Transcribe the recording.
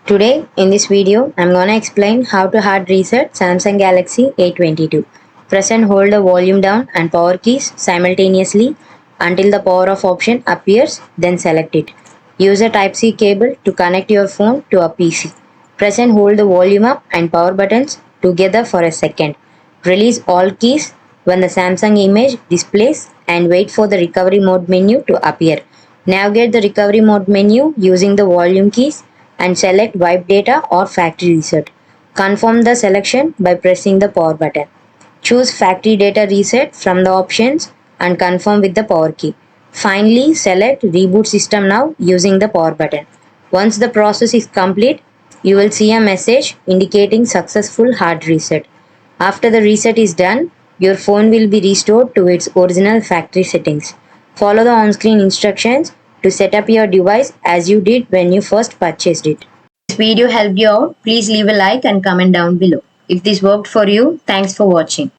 Today in this video, I'm gonna explain how to hard reset Samsung Galaxy A22. Press and hold the volume down and power keys simultaneously until the power off option appears, then select it. Use a Type-C cable to connect your phone to a PC. Press and hold the volume up and power buttons together for a second. Release all keys when the Samsung image displays and wait for the recovery mode menu to appear. Navigate the recovery mode menu using the volume keys and select wipe data or factory reset. Confirm the selection by pressing the power button. Choose factory data reset from the options and confirm with the power key. Finally, select reboot system now using the power button. Once the process is complete, you will see a message indicating successful hard reset. After the reset is done, your phone will be restored to its original factory settings. Follow the on-screen instructions to set up your device as you did when you first purchased it. If this video helped you out, please leave a like and comment down below. If this worked for you, thanks for watching.